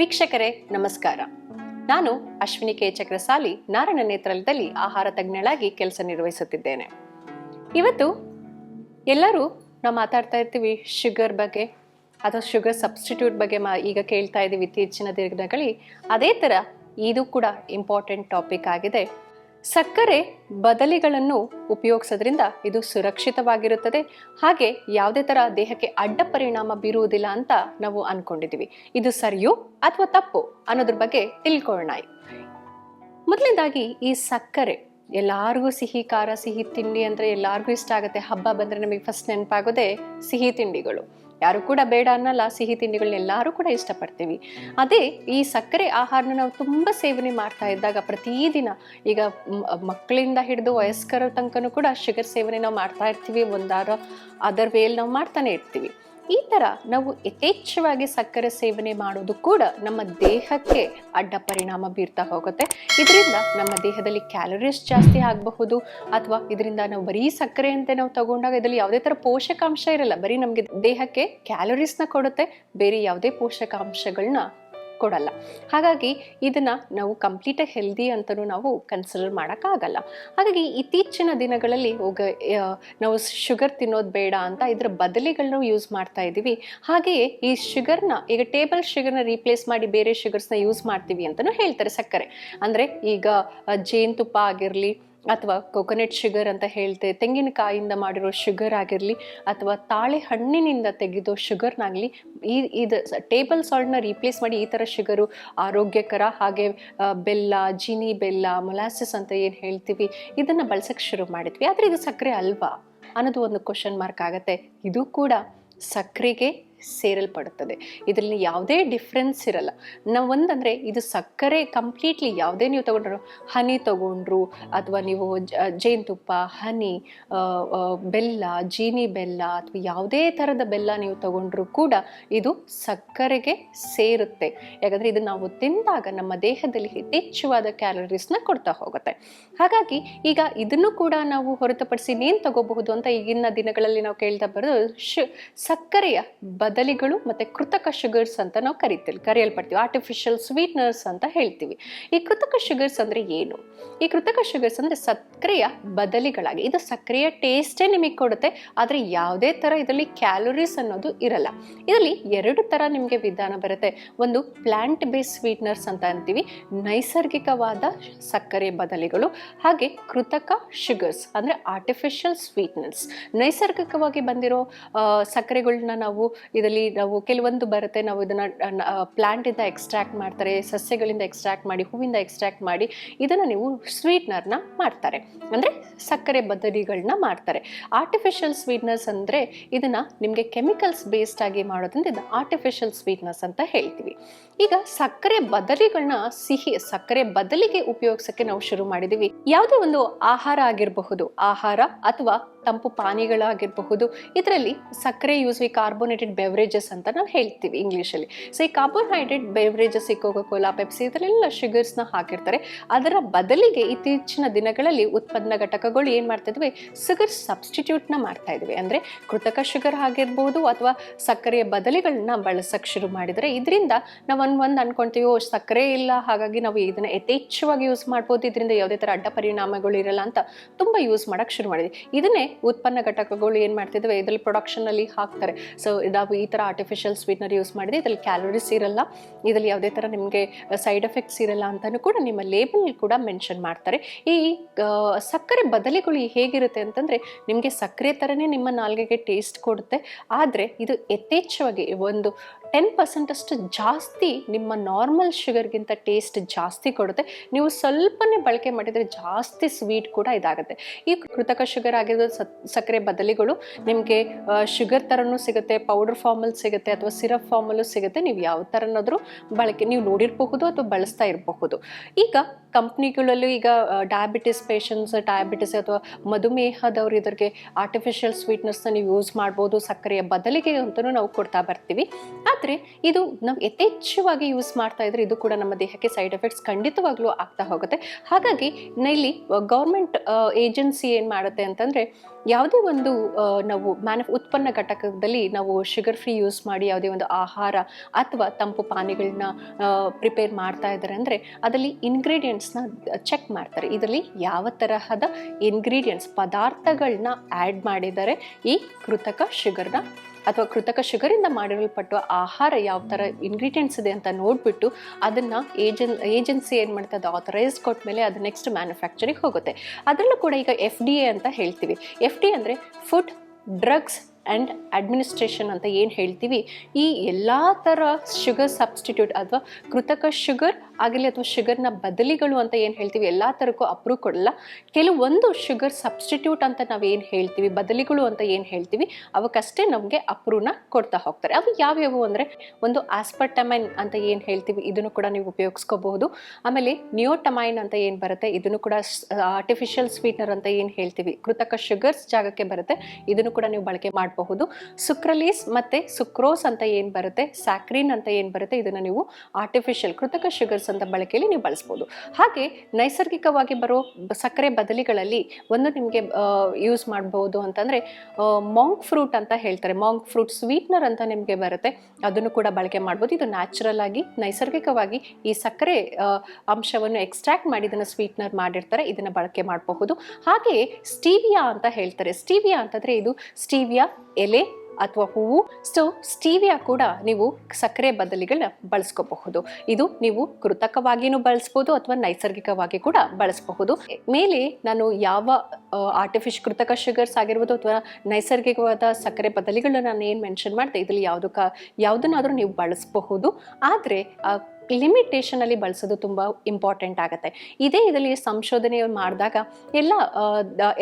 ವೀಕ್ಷಕರೇ ನಮಸ್ಕಾರ. ನಾನು ಅಶ್ವಿನಿ ಕೆ ಚಕ್ರಸಾಲಿ ನಾರಾಯಣ ನೇತ್ರಾಲಯದಲ್ಲಿ ಆಹಾರ ತಜ್ಞಳಾಗಿ ಕೆಲಸ ನಿರ್ವಹಿಸುತ್ತಿದ್ದೇನೆ. ಇವತ್ತು ಎಲ್ಲರೂ ನಾವು ಮಾತಾಡ್ತಾ ಇರ್ತೀವಿ ಶುಗರ್ ಬಗ್ಗೆ ಅಥವಾ ಶುಗರ್ ಸಬ್ಸ್ಟಿಟ್ಯೂಟ್ ಬಗ್ಗೆ ಈಗ ಕೇಳ್ತಾ ಇದ್ದೀವಿ ಇತ್ತೀಚಿನ ದಿನಗಳಲ್ಲಿ. ಅದೇ ಥರ ಇದು ಕೂಡ ಇಂಪಾರ್ಟೆಂಟ್ ಟಾಪಿಕ್ ಆಗಿದೆ. ಸಕ್ಕರೆ ಬದಲಿಗಳನ್ನು ಉಪಯೋಗಿಸೋದ್ರಿಂದ ಇದು ಸುರಕ್ಷಿತವಾಗಿರುತ್ತದೆ, ಹಾಗೆ ಯಾವುದೇ ಥರ ದೇಹಕ್ಕೆ ಅಡ್ಡ ಪರಿಣಾಮ ಬೀರುವುದಿಲ್ಲ ಅಂತ ನಾವು ಅನ್ಕೊಂಡಿದ್ದೀವಿ. ಇದು ಸರಿಯೋ ಅಥವಾ ತಪ್ಪು ಅನ್ನೋದ್ರ ಬಗ್ಗೆ ತಿಳ್ಕೊಳ್ಳೋಣ. ಮೊದಲನೇದಾಗಿ ಈ ಸಕ್ಕರೆ ಎಲ್ಲಾರ್ಗೂ ಸಿಹಿ ಖಾರ ಸಿಹಿ ತಿಂಡಿ ಅಂದರೆ ಎಲ್ಲಾರ್ಗೂ ಇಷ್ಟ ಆಗುತ್ತೆ. ಹಬ್ಬ ಬಂದರೆ ನಮಗೆ ಫಸ್ಟ್ ನೆನಪಾಗೋದೇ ಸಿಹಿ ತಿಂಡಿಗಳು. ಯಾರು ಕೂಡ ಬೇಡ ಅನ್ನಲ್ಲ, ಸಿಹಿ ತಿಂಡಿಗಳನ್ನ ಎಲ್ಲರೂ ಕೂಡ ಇಷ್ಟಪಡ್ತೀವಿ. ಅದೇ ಈ ಸಕ್ಕರೆ ಆಹಾರನ ನಾವು ತುಂಬ ಸೇವನೆ ಮಾಡ್ತಾ ಇದ್ದಾಗ ಪ್ರತಿದಿನ, ಈಗ ಮಕ್ಕಳಿಂದ ಹಿಡಿದು ವಯಸ್ಕರ ತನಕನೂ ಕೂಡ ಶುಗರ್ ಸೇವನೆ ನಾವು ಮಾಡ್ತಾ ಇರ್ತೀವಿ, ಒಂದಾರ ಅದರ್ ವೇಲ್ ನಾವು ಮಾಡ್ತಾನೆ ಇರ್ತೀವಿ. ಈ ಥರ ನಾವು ಯಥೇಚ್ಛವಾಗಿ ಸಕ್ಕರೆ ಸೇವನೆ ಮಾಡೋದು ಕೂಡ ನಮ್ಮ ದೇಹಕ್ಕೆ ಅಡ್ಡ ಪರಿಣಾಮ ಬೀರ್ತಾ ಹೋಗುತ್ತೆ. ಇದರಿಂದ ನಮ್ಮ ದೇಹದಲ್ಲಿ ಕ್ಯಾಲರೀಸ್ ಜಾಸ್ತಿ ಆಗಬಹುದು, ಅಥವಾ ಇದರಿಂದ ನಾವು ಬರೀ ಸಕ್ಕರೆ ಅಂತ ನಾವು ತಗೊಂಡಾಗ ಇದರಲ್ಲಿ ಯಾವುದೇ ಥರ ಪೋಷಕಾಂಶ ಇರಲ್ಲ, ಬರೀ ನಮಗೆ ದೇಹಕ್ಕೆ ಕ್ಯಾಲರೀಸ್ನ ಕೊಡುತ್ತೆ, ಬೇರೆ ಯಾವುದೇ ಪೋಷಕಾಂಶಗಳನ್ನ ಕೊಡಲ್ಲ. ಹಾಗಾಗಿ ಇದನ್ನ ನಾವು ಕಂಪ್ಲೀಟಾಗಿ ಹೆಲ್ದಿ ಅಂತಲೂ ನಾವು ಕನ್ಸಿಡರ್ ಮಾಡೋಕ್ಕಾಗಲ್ಲ. ಹಾಗಾಗಿ ಇತ್ತೀಚಿನ ದಿನಗಳಲ್ಲಿ ನಾವು ಶುಗರ್ ತಿನ್ನೋದು ಬೇಡ ಅಂತ ಇದರ ಬದಲಿಗಳನ್ನ ಯೂಸ್ ಮಾಡ್ತಾ ಇದ್ದೀವಿ. ಹಾಗೆಯೇ ಈ ಶುಗರ್ನ ಈಗ ಟೇಬಲ್ ಶುಗರ್ನ ರೀಪ್ಲೇಸ್ ಮಾಡಿ ಬೇರೆ ಶುಗರ್ಸ್ನ ಯೂಸ್ ಮಾಡ್ತೀವಿ ಅಂತಲೂ ಹೇಳ್ತಾರೆ. ಸಕ್ಕರೆ ಅಂದರೆ ಈಗ ಜೇನುತುಪ್ಪ ಆಗಿರಲಿ, ಅಥವಾ ಕೊಕೊನಟ್ ಶುಗರ್ ಅಂತ ಹೇಳ್ತೇವೆ, ತೆಂಗಿನಕಾಯಿಂದ ಮಾಡಿರೋ ಶುಗರ್ ಆಗಿರಲಿ, ಅಥವಾ ತಾಳೆ ಹಣ್ಣಿನಿಂದ ತೆಗೆದೋ ಶುಗರ್ನಾಗಲಿ, ಇದು ಟೇಬಲ್ ಸಾಲ್ಟ್ನ ರೀಪ್ಲೇಸ್ ಮಾಡಿ ಈ ಥರ ಶುಗರು ಆರೋಗ್ಯಕರ. ಹಾಗೆ ಬೆಲ್ಲ, ಜೀನಿ ಬೆಲ್ಲ, ಮೊಲಾಸಿಸ್ ಅಂತ ಏನು ಹೇಳ್ತೀವಿ, ಇದನ್ನು ಬಳಸೋಕ್ಕೆ ಶುರು ಮಾಡಿದ್ವಿ. ಆದರೆ ಇದು ಸಕ್ಕರೆ ಅಲ್ವಾ ಅನ್ನೋದು ಒಂದು ಕ್ವಶನ್ ಮಾರ್ಕ್ ಆಗುತ್ತೆ. ಇದು ಕೂಡ ಸಕ್ಕರೆಗೆ ಸೇರಲ್ಪಡುತ್ತದೆ. ಇದರಲ್ಲಿ ಯಾವುದೇ ಡಿಫ್ರೆನ್ಸ್ ಇರಲ್ಲ. ನಾವು ಒಂದಂದರೆ ಇದು ಸಕ್ಕರೆ ಕಂಪ್ಲೀಟ್ಲಿ ಯಾವುದೇ ನೀವು ತಗೊಂಡ್ರು, ಹನಿ ತಗೊಂಡ್ರು ಅಥವಾ ನೀವು ಜೇನುತುಪ್ಪ, ಹನಿ, ಬೆಲ್ಲ, ಜೀನಿ ಬೆಲ್ಲ ಅಥವಾ ಯಾವುದೇ ಥರದ ಬೆಲ್ಲ ನೀವು ತಗೊಂಡ್ರು ಕೂಡ ಇದು ಸಕ್ಕರೆಗೆ ಸೇರುತ್ತೆ. ಯಾಕಂದರೆ ಇದು ನಾವು ತಿಂದಾಗ ನಮ್ಮ ದೇಹದಲ್ಲಿ ಯಥೇಚ್ಛವಾದ ಕ್ಯಾಲರೀಸ್ನ ಕೊಡ್ತಾ ಹೋಗುತ್ತೆ. ಹಾಗಾಗಿ ಈಗ ಇದನ್ನು ಕೂಡ ನಾವು ಹೊರತುಪಡಿಸಿ ಇನ್ನೇನು ತಗೋಬಹುದು ಅಂತ ಈಗಿನ ದಿನಗಳಲ್ಲಿ ನಾವು ಕೇಳ್ತಾ ಬರೋದು ಸಕ್ಕರೆಯ ಬದಲಿಗಳು ಮತ್ತು ಕೃತಕ ಶುಗರ್ಸ್ ಅಂತ ನಾವು ಕರೆಯಲ್ಪಡ್ತೀವಿ. ಆರ್ಟಿಫಿಷಿಯಲ್ ಸ್ವೀಟ್ನರ್ಸ್ ಅಂತ ಹೇಳ್ತೀವಿ. ಈ ಕೃತಕ ಶುಗರ್ಸ್ ಅಂದರೆ ಏನು? ಈ ಕೃತಕ ಶುಗರ್ಸ್ ಅಂದರೆ ಸಕ್ಕರೆಯ ಬದಲಿಗಳಾಗಿ, ಇದು ಸಕ್ಕರೆಯ ಟೇಸ್ಟೇ ನಿಮಗೆ ಕೊಡುತ್ತೆ, ಆದರೆ ಯಾವುದೇ ಥರ ಇದರಲ್ಲಿ ಕ್ಯಾಲೋರೀಸ್ ಅನ್ನೋದು ಇರಲ್ಲ. ಇದರಲ್ಲಿ ಎರಡು ಥರ ನಿಮಗೆ ವಿಧಾನ ಬರುತ್ತೆ. ಒಂದು ಪ್ಲಾಂಟ್ ಬೇಸ್ ಸ್ವೀಟ್ನರ್ಸ್ ಅಂತ ಅಂತೀವಿ, ನೈಸರ್ಗಿಕವಾದ ಸಕ್ಕರೆ ಬದಲಿಗಳು. ಹಾಗೆ ಕೃತಕ ಶುಗರ್ಸ್ ಅಂದರೆ ಆರ್ಟಿಫಿಷಿಯಲ್ ಸ್ವೀಟ್ನರ್ಸ್. ನೈಸರ್ಗಿಕವಾಗಿ ಬಂದಿರೋ ಸಕ್ಕರೆಗಳನ್ನ ನಾವು ನಾವು ಕೆಲವೊಂದು ಬರುತ್ತೆ, ನಾವು ಇದನ್ನು ಪ್ಲಾಂಟಿಂದ ಎಕ್ಸ್ಟ್ರಾಕ್ಟ್ ಮಾಡ್ತಾರೆ, ಸಸ್ಯಗಳಿಂದ ಎಕ್ಸ್ಟ್ರಾಕ್ಟ್ ಮಾಡಿ, ಹೂವಿಂದ ಎಕ್ಸ್ಟ್ರಾಕ್ಟ್ ಮಾಡಿ ಇದನ್ನು ನೀವು ಸ್ವೀಟ್ನರ್ನ ಮಾಡ್ತಾರೆ, ಅಂದರೆ ಸಕ್ಕರೆ ಬದಲಿಗಳನ್ನ ಮಾಡ್ತಾರೆ. ಆರ್ಟಿಫಿಷಿಯಲ್ ಸ್ವೀಟ್ನರ್ಸ್ ಅಂದರೆ ಇದನ್ನು ನಿಮಗೆ ಕೆಮಿಕಲ್ಸ್ ಬೇಸ್ಡ್ ಆಗಿ ಮಾಡೋದ್ರಿಂದ ಇದು ಆರ್ಟಿಫಿಷಿಯಲ್ ಸ್ವೀಟ್ನರ್ಸ್ ಅಂತ ಹೇಳ್ತೀವಿ. ಈಗ ಸಕ್ಕರೆ ಬದಲಿಗಳನ್ನ ಸಕ್ಕರೆ ಬದಲಿಗೆ ಉಪಯೋಗಿಸೋಕ್ಕೆ ನಾವು ಶುರು ಮಾಡಿದ್ದೀವಿ. ಯಾವುದೇ ಒಂದು ಆಹಾರ ಆಗಿರಬಹುದು, ಆಹಾರ ಅಥವಾ ತಂಪು ಪಾನೀಯಗಳಾಗಿರಬಹುದು, ಇದರಲ್ಲಿ ಸಕ್ಕರೆ ಕಾರ್ಬೋನೇಟೆಡ್ ಬೆವರೇಜಸ್ ಅಂತ ನಾವು ಹೇಳ್ತೀವಿ ಇಂಗ್ಲೀಷಲ್ಲಿ. ಸೊ ಈ ಕಾರ್ಬೋಹೈಡ್ರೇಟ್ ಬೆವರೇಜಸ್, ಕೋಕಾ-ಕೋಲಾ, ಪೆಪ್ಸಿ ಇದರಲ್ಲೆಲ್ಲ ಶುಗರ್ಸ್ನ ಹಾಕಿರ್ತಾರೆ. ಅದರ ಬದಲಿಗೆ ಇತ್ತೀಚಿನ ದಿನಗಳಲ್ಲಿ ಉತ್ಪನ್ನ ಘಟಕಗಳು ಏನು ಮಾಡ್ತಾ ಇದ್ವಿ, ಶುಗರ್ ಸಬ್ಸ್ಟಿಟ್ಯೂಟ್ನ ಮಾಡ್ತಾ ಇದ್ವಿ. ಅಂದರೆ ಕೃತಕ ಶುಗರ್ ಆಗಿರ್ಬೋದು ಅಥವಾ ಸಕ್ಕರೆಯ ಬದಲಿಗಳನ್ನ ಬಳಸಕ್ಕೆ ಶುರು ಮಾಡಿದರೆ ಇದರಿಂದ ನಾವು ಒಂದು ಅನ್ಕೊಂತೀವಿ, ಸಕ್ಕರೆ ಇಲ್ಲ ಹಾಗಾಗಿ ನಾವು ಇದನ್ನು ಯಥೇಚ್ಛವಾಗಿ ಯೂಸ್ ಮಾಡ್ಬೋದು, ಇದರಿಂದ ಯಾವುದೇ ಥರ ಅಡ್ಡ ಪರಿಣಾಮಗಳು ಇರಲ್ಲ ಅಂತ ತುಂಬ ಯೂಸ್ ಮಾಡೋಕ್ಕೆ ಶುರು ಮಾಡಿದ್ವಿ. ಇದನ್ನೇ ಉತ್ಪನ್ನ ಘಟಕಗಳು ಏನು ಮಾಡ್ತಿದ್ವಿ, ಇದರಲ್ಲಿ ಪ್ರೊಡಕ್ಷನಲ್ಲಿ ಹಾಕ್ತಾರೆ. ಸೊ ನಾವು ಈ ಥರ ಆರ್ಟಿಫಿಷಿಯಲ್ ಸ್ವೀಟ್ನರ್ ಯೂಸ್ ಮಾಡಿದ್ರೆ ಇದರಲ್ಲಿ ಕ್ಯಾಲೋರೀಸ್ ಇರಲ್ಲ, ಇದರಲ್ಲಿ ಯಾವುದೇ ಥರ ನಿಮಗೆ ಸೈಡ್ ಎಫೆಕ್ಟ್ಸ್ ಇರಲ್ಲ ಅಂತಲೂ ಕೂಡ ನಿಮ್ಮ ಲೇಬಲ್ ಕೂಡ ಮೆನ್ಷನ್ ಮಾಡ್ತಾರೆ. ಈ ಸಕ್ಕರೆ ಬದಲಿಗಳು ಹೇಗಿರುತ್ತೆ ಅಂತಂದರೆ, ನಿಮಗೆ ಸಕ್ಕರೆ ಥರನೇ ನಿಮ್ಮ ನಾಲ್ಗೆಗೆ ಟೇಸ್ಟ್ ಕೊಡುತ್ತೆ, ಆದರೆ ಇದು ಯಥೇಚ್ಛವಾಗಿ ಒಂದು 10% ಅಷ್ಟು ಜಾಸ್ತಿ ನಿಮ್ಮ ನಾರ್ಮಲ್ ಶುಗರ್ಗಿಂತ ಟೇಸ್ಟ್ ಜಾಸ್ತಿ ಕೊಡುತ್ತೆ. ನೀವು ಸ್ವಲ್ಪನೇ ಬಳಕೆ ಮಾಡಿದರೆ ಜಾಸ್ತಿ ಸ್ವೀಟ್ ಕೂಡ ಇದಾಗುತ್ತೆ. ಈ ಕೃತಕ ಶುಗರ್ ಆಗಿರೋದು ಸಕ್ಕರೆ ಬದಲಿಗಳು ನಿಮಗೆ ಶುಗರ್ ಥರನೂ ಸಿಗುತ್ತೆ, ಪೌಡರ್ ಫಾರ್ಮಲ್ಲಿ ಸಿಗುತ್ತೆ ಅಥವಾ ಸಿರಪ್ ಫಾರ್ಮಲ್ಲೂ ಸಿಗುತ್ತೆ. ನೀವು ಯಾವ ಥರನಾದರೂ ನೀವು ನೋಡಿರಬಹುದು ಅಥವಾ ಬಳಸ್ತಾ ಇರಬಹುದು. ಈಗ ಕಂಪ್ನಿಗಳಲ್ಲೂ ಈಗ ಡಯಾಬಿಟಿಸ್ ಪೇಷಂಟ್ಸ್, ಡಯಾಬಿಟಿಸ್ ಅಥವಾ ಮಧುಮೇಹದವರು ಇದಕ್ಕೆ ಆರ್ಟಿಫಿಷಿಯಲ್ ಸ್ವೀಟ್ನರ್ಸ್ನ ನೀವು ಯೂಸ್ ಮಾಡ್ಬೋದು, ಸಕ್ಕರೆಯ ಬದಲಿಗೆ ಅಂತಲೂ ನಾವು ಕೊಡ್ತಾ ಬರ್ತೀವಿ. ಆದರೆ ಆದರೆ ಇದು ನಾವು ಯಥೇಚ್ಛವಾಗಿ ಯೂಸ್ ಮಾಡ್ತಾ ಇದ್ರೆ ಇದು ಕೂಡ ನಮ್ಮ ದೇಹಕ್ಕೆ ಸೈಡ್ ಎಫೆಕ್ಟ್ಸ್ ಖಂಡಿತವಾಗ್ಲೂ ಆಗ್ತಾ ಹೋಗುತ್ತೆ. ಹಾಗಾಗಿ ಇಲ್ಲಿ ಗೌರ್ಮೆಂಟ್ ಏಜೆನ್ಸಿ ಏನು ಮಾಡುತ್ತೆ ಅಂತಂದರೆ, ಯಾವುದೇ ಒಂದು ನಾವು ಉತ್ಪನ್ನ ಘಟಕದಲ್ಲಿ ನಾವು ಶುಗರ್ ಫ್ರೀ ಯೂಸ್ ಮಾಡಿ ಯಾವುದೇ ಒಂದು ಆಹಾರ ಅಥವಾ ತಂಪು ಪಾನೀಯಗಳನ್ನ ಪ್ರಿಪೇರ್ ಮಾಡ್ತಾ ಇದ್ದಾರೆ ಅಂದರೆ ಅದರಲ್ಲಿ ಇಂಗ್ರೀಡಿಯೆಂಟ್ಸ್ನ ಚೆಕ್ ಮಾಡ್ತಾರೆ. ಇದರಲ್ಲಿ ಯಾವ ತರಹದ ಇಂಗ್ರೀಡಿಯೆಂಟ್ಸ್ ಪದಾರ್ಥಗಳನ್ನ ಆ್ಯಡ್ ಮಾಡಿದ್ದಾರೆ, ಈ ಕೃತಕ ಶುಗರ್ನ ಅಥವಾ ಕೃತಕ ಶುಗರಿಂದ ಮಾಡಿರಲ್ಪಟ್ಟ ಆಹಾರ ಯಾವ ಥರ ಇಂಗ್ರೀಡಿಯೆಂಟ್ಸ್ ಇದೆ ಅಂತ ನೋಡಿಬಿಟ್ಟು ಅದನ್ನು ಏಜೆನ್ಸಿ ಏನು ಮಾಡ್ತದೆ, ಅದು ಆಥರೈಸ್ಡ್ ಕೊಟ್ಟ ಮೇಲೆ ಅದು ನೆಕ್ಸ್ಟ್ ಮ್ಯಾನುಫ್ಯಾಕ್ಚರಿಗೆ ಹೋಗುತ್ತೆ. ಅದರಲ್ಲೂ ಕೂಡ ಈಗ FDA ಅಂತ ಹೇಳ್ತೀವಿ. FDA ಅಂದರೆ ಫುಡ್ ಡ್ರಗ್ಸ್ ಆ್ಯಂಡ್ ಅಡ್ಮಿನಿಸ್ಟ್ರೇಷನ್ ಅಂತ ಏನು ಹೇಳ್ತೀವಿ. ಈ ಎಲ್ಲ ಥರ ಶುಗರ್ ಸಬ್ಸ್ಟಿಟ್ಯೂಟ್ ಅಥವಾ ಕೃತಕ ಶುಗರ್ ಆಗಲಿ ಅಥವಾ ಶುಗರ್ನ ಬದಲಿಗಳು ಅಂತ ಏನು ಹೇಳ್ತೀವಿ, ಎಲ್ಲ ಥರಕ್ಕೂ ಅಪ್ರೂವ್ ಕೊಡಲ್ಲ. ಕೆಲವೊಂದು ಶುಗರ್ ಸಬ್ಸ್ಟಿಟ್ಯೂಟ್ ಅಂತ ನಾವು ಏನು ಹೇಳ್ತೀವಿ, ಬದಲಿಗಳು ಅಂತ ಏನು ಹೇಳ್ತೀವಿ, ಅವಕ್ಕಷ್ಟೇ ನಮಗೆ ಅಪ್ರೂವ್ನ ಕೊಡ್ತಾ ಹೋಗ್ತಾರೆ. ಅವು ಯಾವ್ಯಾವು ಅಂದರೆ, ಒಂದು ಆಸ್ಪರ್ಟಮೈನ್ ಅಂತ ಏನು ಹೇಳ್ತೀವಿ, ಇದನ್ನು ಕೂಡ ನೀವು ಉಪಯೋಗಿಸ್ಕೋಬಹುದು. ಆಮೇಲೆ ನಿಯೋಟಮೈನ್ ಅಂತ ಏನು ಬರುತ್ತೆ, ಇದನ್ನು ಕೂಡ ಆರ್ಟಿಫಿಷಿಯಲ್ ಸ್ವೀಟ್ನರ್ ಅಂತ ಏನು ಹೇಳ್ತೀವಿ, ಕೃತಕ ಶುಗರ್ಸ್ ಜಾಗಕ್ಕೆ ಬರುತ್ತೆ, ಇದನ್ನು ಕೂಡ ನೀವು ಬಳಕೆ ಮಾಡಬಹುದು. ಸುಕ್ರಲೀಸ್ ಮತ್ತು ಸುಕ್ರೋಸ್ ಅಂತ ಏನು ಬರುತ್ತೆ, ಸ್ಯಾಕ್ರಿನ್ ಅಂತ ಏನು ಬರುತ್ತೆ, ಇದನ್ನು ನೀವು ಆರ್ಟಿಫಿಷಿಯಲ್ ಕೃತಕ ಶುಗರ್ಸ್ ಅಂತ ಬಳಕೆಯಲ್ಲಿ ನೀವು ಬಳಸ್ಬೋದು. ಹಾಗೆ ನೈಸರ್ಗಿಕವಾಗಿ ಬರೋ ಸಕ್ಕರೆ ಬದಲಿಗಳಲ್ಲಿ ಒಂದು ನಿಮಗೆ ಯೂಸ್ ಮಾಡಬಹುದು ಅಂತಂದರೆ ಮಾಂಕ್ ಫ್ರೂಟ್ ಅಂತ ಹೇಳ್ತಾರೆ. ಮಾಂಕ್ ಫ್ರೂಟ್ ಸ್ವೀಟ್ನರ್ ಅಂತ ನಿಮಗೆ ಬರುತ್ತೆ, ಅದನ್ನು ಕೂಡ ಬಳಕೆ ಮಾಡ್ಬೋದು. ಇದು ನ್ಯಾಚುರಲ್ ಆಗಿ ನೈಸರ್ಗಿಕವಾಗಿ ಈ ಸಕ್ಕರೆ ಅಂಶವನ್ನು ಎಕ್ಸ್ಟ್ರಾಕ್ಟ್ ಮಾಡಿ ಇದನ್ನು ಸ್ವೀಟ್ನರ್ ಮಾಡಿರ್ತಾರೆ, ಇದನ್ನು ಬಳಕೆ ಮಾಡಬಹುದು. ಹಾಗೆ ಸ್ಟೀವಿಯಾ ಅಂತ ಹೇಳ್ತಾರೆ. ಸ್ಟೀವಿಯಾ ಅಂತಂದರೆ ಇದು ಸ್ಟೀವಿಯಾ ಎಲೆ ಅಥವಾ ಹೂವು. ಸೊ ಸ್ಟೀವಿಯಾ ಕೂಡ ನೀವು ಸಕ್ಕರೆ ಬದಲಿಗಳನ್ನ ಬಳಸ್ಕೋಬಹುದು. ಇದು ನೀವು ಕೃತಕವಾಗಿಯೂ ಬಳಸ್ಬೋದು ಅಥವಾ ನೈಸರ್ಗಿಕವಾಗಿ ಕೂಡ ಬಳಸಬಹುದು. ಮೇಲೆ ನಾನು ಯಾವ ಕೃತಕ ಶುಗರ್ಸ್ ಆಗಿರ್ಬೋದು ಅಥವಾ ನೈಸರ್ಗಿಕವಾದ ಸಕ್ಕರೆ ಬದಲಿಗಳನ್ನ ನಾನು ಏನು ಮೆನ್ಷನ್ ಮಾಡಿದೆ, ಇದರಲ್ಲಿ ಯಾವುದನ್ನಾದರೂ ನೀವು ಬಳಸಬಹುದು. ಆದರೆ ಲಿಮಿಟೇಷನಲ್ಲಿ ಬಳಸೋದು ತುಂಬ ಇಂಪಾರ್ಟೆಂಟ್ ಆಗುತ್ತೆ. ಇದರಲ್ಲಿ ಸಂಶೋಧನೆ ಮಾಡಿದಾಗ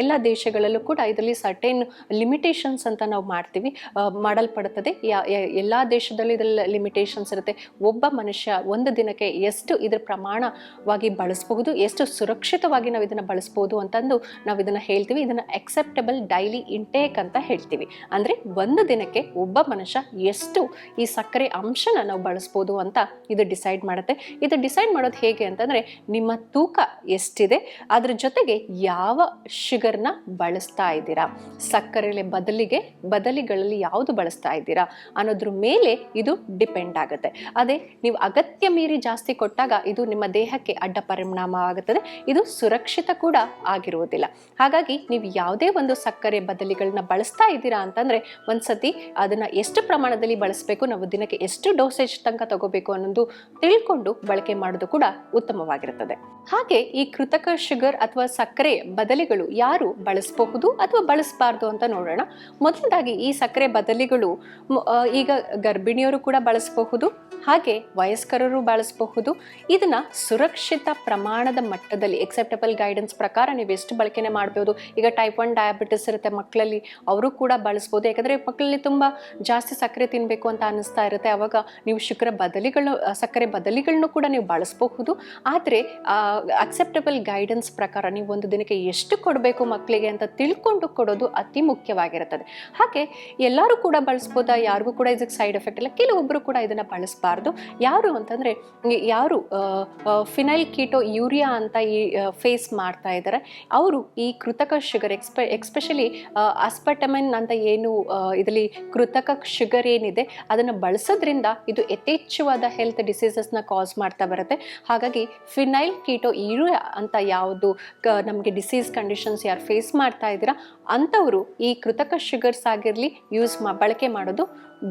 ಎಲ್ಲ ದೇಶಗಳಲ್ಲೂ ಕೂಡ ಇದರಲ್ಲಿ ಸರ್ಟೇನ್ ಲಿಮಿಟೇಷನ್ಸ್ ಅಂತ ನಾವು ಮಾಡಲ್ಪಡುತ್ತದೆ. ಎಲ್ಲ ದೇಶದಲ್ಲೂ ಇದರಲ್ಲಿ ಲಿಮಿಟೇಷನ್ಸ್ ಇರುತ್ತೆ. ಒಬ್ಬ ಮನುಷ್ಯ ಒಂದು ದಿನಕ್ಕೆ ಎಷ್ಟು ಇದರ ಪ್ರಮಾಣವಾಗಿ ಬಳಸಬಹುದು, ಎಷ್ಟು ಸುರಕ್ಷಿತವಾಗಿ ನಾವು ಇದನ್ನು ಬಳಸ್ಬೋದು ಅಂತಂದು ನಾವು ಇದನ್ನು ಹೇಳ್ತೀವಿ. ಇದನ್ನು ಅಕ್ಸೆಪ್ಟಬಲ್ ಡೈಲಿ ಇಂಟೇಕ್ ಅಂತ ಹೇಳ್ತೀವಿ. ಅಂದರೆ ಒಂದು ದಿನಕ್ಕೆ ಒಬ್ಬ ಮನುಷ್ಯ ಎಷ್ಟು ಈ ಸಕ್ಕರೆ ಅಂಶನ ನಾವು ಬಳಸ್ಬೋದು ಅಂತ ಇದು ಡಿಸೈಡ್ ಮಾಡುತ್ತೆ. ಇದು ಡಿಸೈಡ್ ಮಾಡೋದು ಹೇಗೆ ಅಂತಂದ್ರೆ, ನಿಮ್ಮ ತೂಕ ಎಷ್ಟಿದೆ, ಅದ್ರ ಜೊತೆಗೆ ಯಾವ ಶುಗರ್ನ ಬಳಸ್ತಾ ಇದ್ದೀರಾ, ಸಕ್ಕರೆ ಬದಲಿಗಳಲ್ಲಿ ಯಾವುದು ಬಳಸ್ತಾ ಇದ್ದೀರಾ ಅನ್ನೋದ್ರ ಮೇಲೆ ಇದು ಡಿಪೆಂಡ್ ಆಗುತ್ತೆ. ಅದೇ ನೀವು ಅಗತ್ಯ ಮೀರಿ ಜಾಸ್ತಿ ಕೊಟ್ಟಾಗ ಇದು ನಿಮ್ಮ ದೇಹಕ್ಕೆ ಅಡ್ಡ ಪರಿಣಾಮ ಆಗುತ್ತದೆ. ಇದು ಸುರಕ್ಷಿತ ಕೂಡ ಆಗಿರುವುದಿಲ್ಲ. ಹಾಗಾಗಿ ನೀವು ಯಾವುದೇ ಒಂದು ಸಕ್ಕರೆ ಬದಲಿಗಳನ್ನ ಬಳಸ್ತಾ ಇದ್ದೀರಾ ಅಂತಂದ್ರೆ ಒಂದ್ಸತಿ ಅದನ್ನ ಎಷ್ಟು ಪ್ರಮಾಣದಲ್ಲಿ ಬಳಸಬೇಕು, ನಾವು ದಿನಕ್ಕೆ ಎಷ್ಟು ಡೋಸೇಜ್ ತನಕ ತಗೋಬೇಕು ಅನ್ನೋದು ತಿಳ್ಕೊಂಡು ಬಳಕೆ ಮಾಡೋದು ಕೂಡ ಉತ್ತಮವಾಗಿರುತ್ತದೆ. ಹಾಗೆ ಈ ಕೃತಕ ಶುಗರ್ ಅಥವಾ ಸಕ್ಕರೆ ಬದಲಿಗಳು ಯಾರು ಬಳಸಬಹುದು ಅಥವಾ ಬಳಸಬಾರ್ದು ಅಂತ ನೋಡೋಣ. ಮೊದಲದಾಗಿ ಈ ಸಕ್ಕರೆ ಬದಲಿಗಳು ಈಗ ಗರ್ಭಿಣಿಯರು ಕೂಡ ಬಳಸಬಹುದು, ಹಾಗೆ ವಯಸ್ಕರರು ಬಳಸಬಹುದು. ಇದನ್ನ ಸುರಕ್ಷಿತ ಪ್ರಮಾಣದ ಮಟ್ಟದಲ್ಲಿ ಎಕ್ಸೆಪ್ಟಬಲ್ ಗೈಡೆನ್ಸ್ ಪ್ರಕಾರ ನೀವು ಎಷ್ಟು ಬಳಕೆನೆ ಮಾಡಬಹುದು. ಈಗ ಟೈಪ್ 1 ಡಯಾಬಿಟಿಸ್ ಇರುತ್ತೆ ಮಕ್ಕಳಲ್ಲಿ, ಅವರು ಕೂಡ ಬಳಸ್ಬೋದು. ಯಾಕಂದರೆ ಮಕ್ಕಳಲ್ಲಿ ತುಂಬ ಜಾಸ್ತಿ ಸಕ್ಕರೆ ತಿನ್ನಬೇಕು ಅಂತ ಅನ್ನಿಸ್ತಾ ಇರುತ್ತೆ. ಆವಾಗ ನೀವು ಸಕ್ಕರೆ ಬದಲಿಗಳನ್ನು ಕೂಡ ನೀವು ಬಳಸಬಹುದು. ಆದರೆ ಅಕ್ಸೆಪ್ಟಬಲ್ ಗೈಡೆನ್ಸ್ ಪ್ರಕಾರ ನೀವು ಒಂದು ದಿನಕ್ಕೆ ಎಷ್ಟು ಕೊಡಬೇಕು ಮಕ್ಕಳಿಗೆ ಅಂತ ತಿಳ್ಕೊಂಡು ಕೊಡೋದು ಅತಿ ಮುಖ್ಯವಾಗಿರುತ್ತದೆ. ಹಾಗೆ ಎಲ್ಲರೂ ಕೂಡ ಬಳಸ್ಬೋದಾ, ಯಾರಿಗೂ ಕೂಡ ಇದಕ್ಕೆ ಸೈಡ್ ಎಫೆಕ್ಟ್ ಇಲ್ಲ. ಕೆಲವೊಬ್ಬರು ಕೂಡ ಇದನ್ನು ಬಳಸಬಾರ್ದು. ಯಾರು ಅಂತಂದರೆ, ಯಾರು ಫಿನೈಲ್ ಕೀಟೋ ಯೂರಿಯಾ ಅಂತ ಫೇಸ್ ಮಾಡ್ತಾ ಇದ್ದಾರೆ, ಅವರು ಈ ಕೃತಕ ಶುಗರ್ ಎಕ್ಸ್ಪೆಷಲಿ ಆಸ್ಪರ್ಟಮೈನ್ ಅಂತ ಏನು ಇದರಲ್ಲಿ ಕೃತಕ ಶುಗರ್ ಏನಿದೆ ಅದನ್ನು ಬಳಸೋದ್ರಿಂದ ಇದು ಯಥೇಚ್ಛವಾದ ಹೆಲ್ತ್ ಡಿಸೀಸಸ್ನ ಕಾಸ್ ಮಾಡ್ತಾ ಬರುತ್ತೆ. ಹಾಗಾಗಿ ಫಿನೈಲ್ ಕೀಟೋ ಯೂರಿಯಾ ಅಂತ ಯಾವುದು ನಮಗೆ ಡಿಸೀಸ್ ಕಂಡೀಷನ್ಸ್ ಯಾರು ಫೇಸ್ ಮಾಡ್ತಾ ಇದ್ದೀರಾ ಅಂಥವರು ಈ ಕೃತಕ ಶುಗರ್ಸ್ ಆಗಿರಲಿ ಬಳಕೆ ಮಾಡೋದು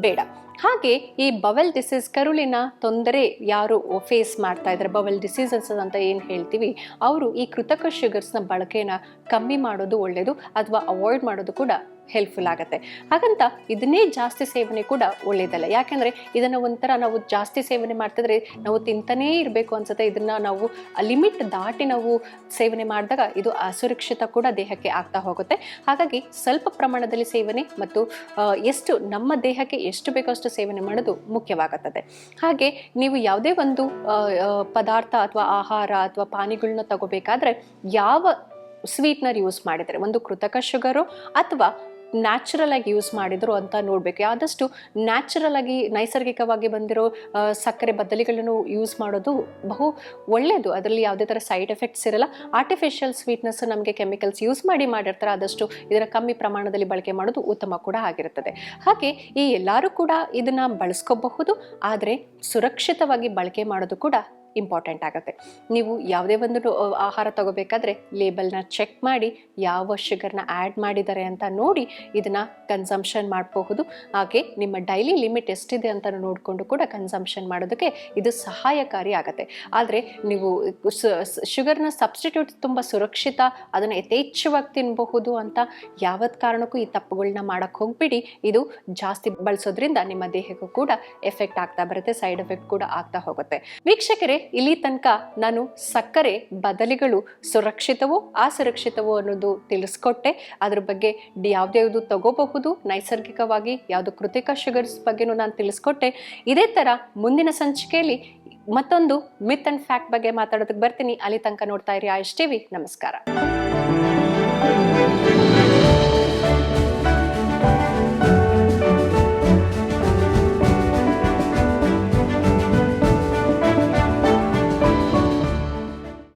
ಬೇಡ. ಹಾಗೆ ಈ ಬವೆಲ್ ಡಿಸೀಸ್, ಕರುಳಿನ ತೊಂದರೆ ಯಾರು ಫೇಸ್ ಮಾಡ್ತಾ ಇದ್ದಾರೆ, ಬವೆಲ್ ಡಿಸೀಸಸ್ ಅಂತ ಏನು ಹೇಳ್ತೀವಿ, ಅವರು ಈ ಕೃತಕ ಶುಗರ್ಸ್ನ ಬಳಕೆನ ಕಮ್ಮಿ ಮಾಡೋದು ಒಳ್ಳೆಯದು, ಅಥವಾ ಅವಾಯ್ಡ್ ಮಾಡೋದು ಕೂಡ ಹೆಲ್ಪ್ಫುಲ್ ಆಗುತ್ತೆ. ಹಾಗಂತ ಇದನ್ನೇ ಜಾಸ್ತಿ ಸೇವನೆ ಕೂಡ ಒಳ್ಳೆಯದಲ್ಲ. ಯಾಕೆಂದರೆ ಇದನ್ನು ಒಂಥರ ನಾವು ಜಾಸ್ತಿ ಸೇವನೆ ಮಾಡ್ತಿದ್ರೆ ನಾವು ತಿಂತಾನೇ ಇರಬೇಕು ಅನ್ಸುತ್ತೆ. ಇದನ್ನು ನಾವು ಲಿಮಿಟ್ ದಾಟಿ ನಾವು ಸೇವನೆ ಮಾಡಿದಾಗ ಇದು ಅಸುರಕ್ಷಿತ ಕೂಡ ದೇಹಕ್ಕೆ ಆಗ್ತಾ ಹೋಗುತ್ತೆ. ಹಾಗಾಗಿ ಸ್ವಲ್ಪ ಪ್ರಮಾಣದಲ್ಲಿ ಸೇವನೆ ಮತ್ತು ಎಷ್ಟು ನಮ್ಮ ದೇಹಕ್ಕೆ ಎಷ್ಟು ಬೇಕೋ ಅಷ್ಟು ಸೇವನೆ ಮಾಡೋದು ಮುಖ್ಯವಾಗುತ್ತದೆ. ಹಾಗೆ ನೀವು ಯಾವುದೇ ಒಂದು ಪದಾರ್ಥ ಅಥವಾ ಆಹಾರ ಅಥವಾ ಪಾನೀಯಗಳನ್ನ ತಗೋಬೇಕಾದ್ರೆ ಯಾವ ಸ್ವೀಟ್ನರ್ ಯೂಸ್ ಮಾಡಿದರೆ, ಒಂದು ಕೃತಕ ಶುಗರು ಅಥವಾ ನ್ಯಾಚುರಲ್ ಆಗಿ ಯೂಸ್ ಮಾಡಿದ್ರು ಅಂತ ನೋಡಬೇಕು. ಆದಷ್ಟು ನ್ಯಾಚುರಲ್ ಆಗಿ ನೈಸರ್ಗಿಕವಾಗಿ ಬಂದಿರೋ ಸಕ್ಕರೆ ಬದಲಿಗಳನ್ನು ಯೂಸ್ ಮಾಡೋದು ಬಹು ಒಳ್ಳೆಯದು. ಅದರಲ್ಲಿ ಯಾವುದೇ ಥರ ಸೈಡ್ ಎಫೆಕ್ಟ್ಸ್ ಇರಲ್ಲ. ಆರ್ಟಿಫಿಷಿಯಲ್ ಸ್ವೀಟ್ನೆಸ್ ನಮಗೆ ಕೆಮಿಕಲ್ಸ್ ಯೂಸ್ ಮಾಡಿರ್ತಾರೆ, ಆದಷ್ಟು ಇದರ ಕಮ್ಮಿ ಪ್ರಮಾಣದಲ್ಲಿ ಬಳಕೆ ಮಾಡೋದು ಉತ್ತಮ ಕೂಡ ಆಗಿರುತ್ತದೆ. ಹಾಗೆ ಈ ಎಲ್ಲರೂ ಕೂಡ ಇದನ್ನ ಬಳಸ್ಕೋಬಹುದು, ಆದರೆ ಸುರಕ್ಷಿತವಾಗಿ ಬಳಕೆ ಮಾಡೋದು ಕೂಡ ಇಂಪಾರ್ಟೆಂಟ್ ಆಗುತ್ತೆ. ನೀವು ಯಾವುದೇ ಒಂದು ಆಹಾರ ತಗೋಬೇಕಾದ್ರೆ ಲೇಬಲ್ನ ಚೆಕ್ ಮಾಡಿ ಯಾವ ಶುಗರ್ನ ಆ್ಯಡ್ ಮಾಡಿದ್ದಾರೆ ಅಂತ ನೋಡಿ ಇದನ್ನ ಕನ್ಸಂಪ್ಷನ್ ಮಾಡಬಹುದು. ಹಾಗೆ ನಿಮ್ಮ ಡೈಲಿ ಲಿಮಿಟ್ ಎಷ್ಟಿದೆ ಅಂತ ನೋಡಿಕೊಂಡು ಕೂಡ ಕನ್ಸಂಪ್ಷನ್ ಮಾಡೋದಕ್ಕೆ ಇದು ಸಹಾಯಕಾರಿ ಆಗುತ್ತೆ. ಆದರೆ ನೀವು ಶುಗರ್ನ ಸಬ್ಸ್ಟಿಟ್ಯೂಟ್ ತುಂಬ ಸುರಕ್ಷಿತ, ಅದನ್ನು ಯಥೇಚ್ಛವಾಗಿ ತಿನ್ನಬಹುದು ಅಂತ ಯಾವತ್ತು ಕಾರಣಕ್ಕೂ ಈ ತಪ್ಪುಗಳನ್ನ ಮಾಡಕ್ಕೆ ಹೋಗ್ಬಿಡಿ. ಇದು ಜಾಸ್ತಿ ಬಳಸೋದ್ರಿಂದ ನಿಮ್ಮ ದೇಹಕ್ಕೂ ಕೂಡ ಎಫೆಕ್ಟ್ ಆಗ್ತಾ ಬರುತ್ತೆ, ಸೈಡ್ ಎಫೆಕ್ಟ್ ಕೂಡ ಆಗ್ತಾ ಹೋಗುತ್ತೆ. ವೀಕ್ಷಕರೇ, ಇಲ್ಲಿ ತನಕ ನಾನು ಸಕ್ಕರೆ ಬದಲಿಗಳು ಸುರಕ್ಷಿತವೋ ಅಸುರಕ್ಷಿತವೋ ಅನ್ನೋದು ತಿಳಿಸ್ಕೊಟ್ಟೆ. ಅದ್ರ ಬಗ್ಗೆ ಯಾವ್ದ್ಯಾವ್ದು ತಗೋಬಹುದು, ನೈಸರ್ಗಿಕವಾಗಿ ಯಾವುದು ಕೃತಿಕ ಶುಗರ್ಸ್ ಬಗ್ಗೆನೂ ನಾನು ತಿಳಿಸ್ಕೊಟ್ಟೆ. ಇದೇ ಥರ ಮುಂದಿನ ಸಂಚಿಕೆಯಲ್ಲಿ ಮತ್ತೊಂದು ಮಿತ್ ಅಂಡ್ ಫ್ಯಾಕ್ಟ್ ಬಗ್ಗೆ ಮಾತಾಡೋದಕ್ಕೆ ಬರ್ತೀನಿ. ಅಲ್ಲಿ ತನಕ ನೋಡ್ತಾ ಇರಿ ಆಯುಷ್ ಟಿವಿ. ನಮಸ್ಕಾರ.